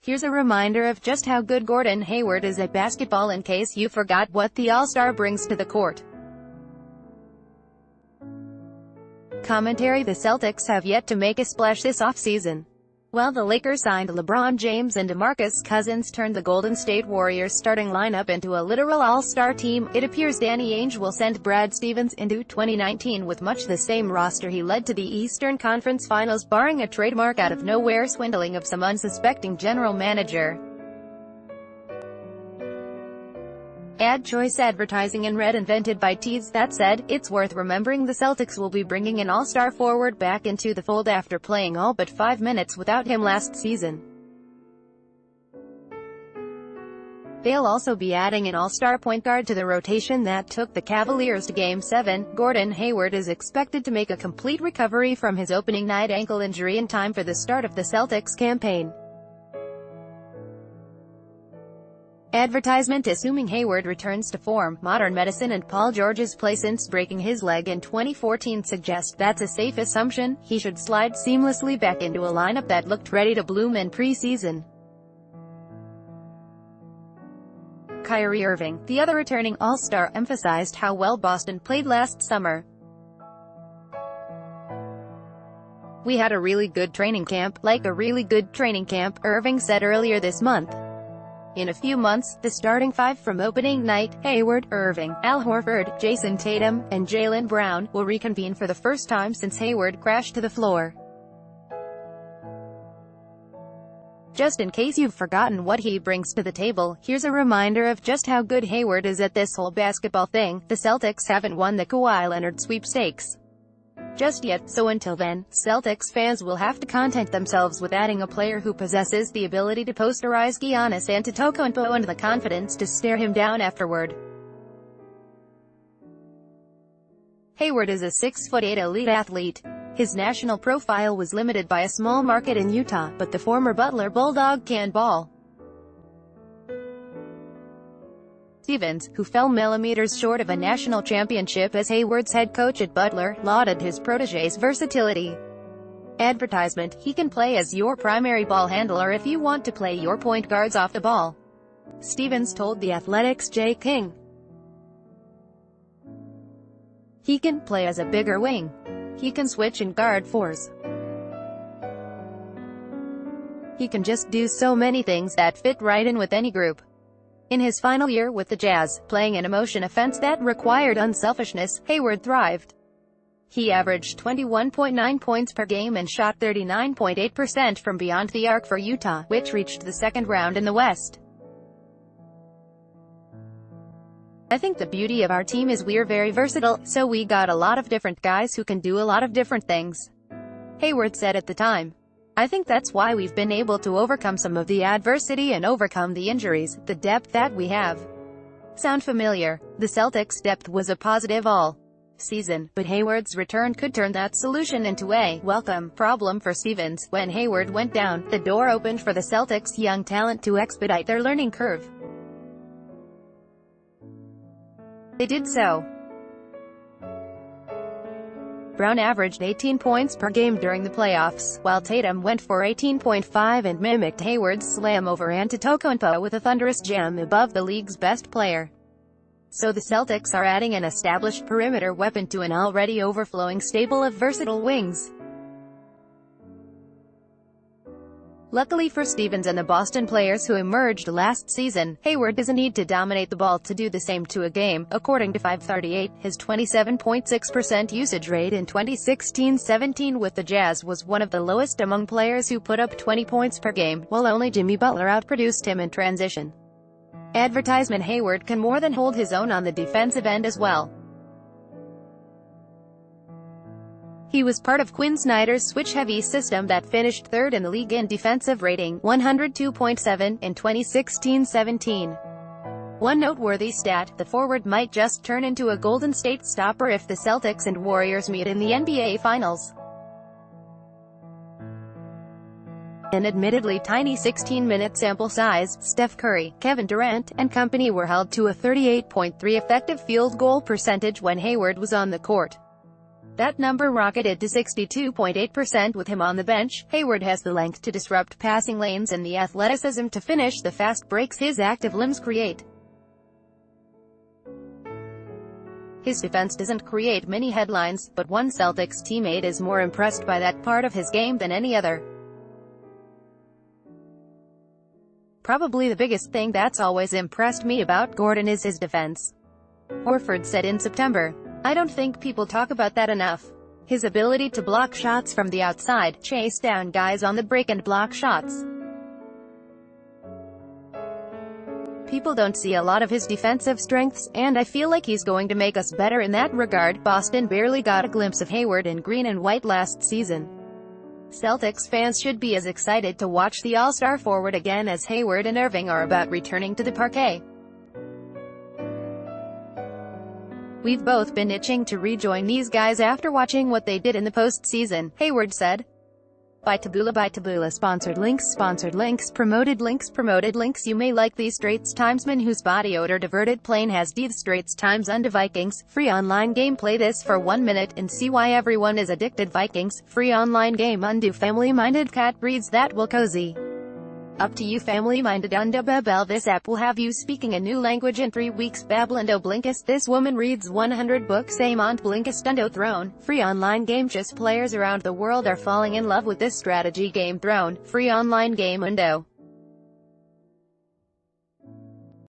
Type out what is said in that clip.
Here's a reminder of just how good Gordon Hayward is at basketball in case you forgot what the All-Star brings to the court. Commentary: the Celtics have yet to make a splash this offseason. While the Lakers signed LeBron James and DeMarcus Cousins turned the Golden State Warriors starting lineup into a literal all-star team, it appears Danny Ainge will send Brad Stevens into 2019 with much the same roster he led to the Eastern Conference Finals, barring a trademark out-of-nowhere swindling of some unsuspecting general manager. Ad choice advertising in red invented by Tees. That said, it's worth remembering the Celtics will be bringing an all-star forward back into the fold after playing all but 5 minutes without him last season. They'll also be adding an all-star point guard to the rotation that took the Cavaliers to Game 7. Gordon Hayward is expected to make a complete recovery from his opening night ankle injury in time for the start of the Celtics campaign. Advertisement: assuming Hayward returns to form, modern medicine and Paul George's play since breaking his leg in 2014 suggest that's a safe assumption. He should slide seamlessly back into a lineup that looked ready to bloom in preseason. Kyrie Irving, the other returning All-Star, emphasized how well Boston played last summer. "We had a really good training camp, like a really good training camp," Irving said earlier this month. In a few months, the starting five from opening night, Hayward, Irving, Al Horford, Jason Tatum, and Jaylen Brown, will reconvene for the first time since Hayward crashed to the floor. Just in case you've forgotten what he brings to the table, here's a reminder of just how good Hayward is at this whole basketball thing. The Celtics haven't won the Kawhi Leonard sweepstakes just yet, so until then, Celtics fans will have to content themselves with adding a player who possesses the ability to posterize Giannis Antetokounmpo and the confidence to stare him down afterward. Hayward is a 6'8" elite athlete. His national profile was limited by a small market in Utah, but the former Butler Bulldog can ball. Stevens, who fell millimeters short of a national championship as Hayward's head coach at Butler, lauded his protégé's versatility. Advertisement: he can play as your primary ball handler if you want to play your point guards off the ball, Stevens told The Athletic's Jay King. He can play as a bigger wing. He can switch and guard fours. He can just do so many things that fit right in with any group. In his final year with the Jazz, playing an emotion offense that required unselfishness, Hayward thrived. He averaged 21.9 points per game and shot 39.8% from beyond the arc for Utah, which reached the second round in the West. "I think the beauty of our team is we're very versatile, so we got a lot of different guys who can do a lot of different things," Hayward said at the time. "I think that's why we've been able to overcome some of the adversity and overcome the injuries, the depth that we have." Sound familiar? The Celtics' depth was a positive all season, but Hayward's return could turn that solution into a welcome problem for Stevens. When Hayward went down, the door opened for the Celtics' young talent to expedite their learning curve. They did so. Brown averaged 18 points per game during the playoffs, while Tatum went for 18.5 and mimicked Hayward's slam over Antetokounmpo with a thunderous jam above the league's best player. So the Celtics are adding an established perimeter weapon to an already overflowing stable of versatile wings. Luckily for Stevens and the Boston players who emerged last season, Hayward doesn't need to dominate the ball to do the same to a game. According to 538, his 27.6% usage rate in 2016-17 with the Jazz was one of the lowest among players who put up 20 points per game, while only Jimmy Butler outproduced him in transition. Advertisement: Hayward can more than hold his own on the defensive end as well. He was part of Quinn Snyder's switch-heavy system that finished third in the league in defensive rating, 102.7, in 2016-17. One noteworthy stat: the forward might just turn into a Golden State stopper if the Celtics and Warriors meet in the NBA Finals. An admittedly tiny 16-minute sample size, Steph Curry, Kevin Durant, and company were held to a 38.3 effective field goal percentage when Hayward was on the court. That number rocketed to 62.8% with him on the bench. Hayward has the length to disrupt passing lanes and the athleticism to finish the fast breaks his active limbs create. His defense doesn't create many headlines, but one Celtics teammate is more impressed by that part of his game than any other. Probably the biggest thing that's always impressed me about Gordon is his defense. Horford said in September. I don't think people talk about that enough. His ability to block shots from the outside, chase down guys on the break and block shots. People don't see a lot of his defensive strengths, and I feel like he's going to make us better in that regard. Boston barely got a glimpse of Hayward in green and white last season. Celtics fans should be as excited to watch the All-Star forward again as Hayward and Irving are about returning to the parquet. We've both been itching to rejoin these guys after watching what they did in the postseason, Hayward said. By Taboola sponsored links, promoted links. You may like these Straits Timesman whose body odor diverted plane has the Straits Times unto Vikings. Free online game. Play this for 1 minute and see why everyone is addicted. Vikings. Free online game. Undo family-minded cat breeds that will cozy up to you. Family-minded undo Babel. This app will have you speaking a new language in 3 weeks. Bablando Blinkist. This woman reads 100 books. Amont Blinkist undo Throne. Free online game. Just players around the world are falling in love with this strategy game. Throne. Free online game. Undo.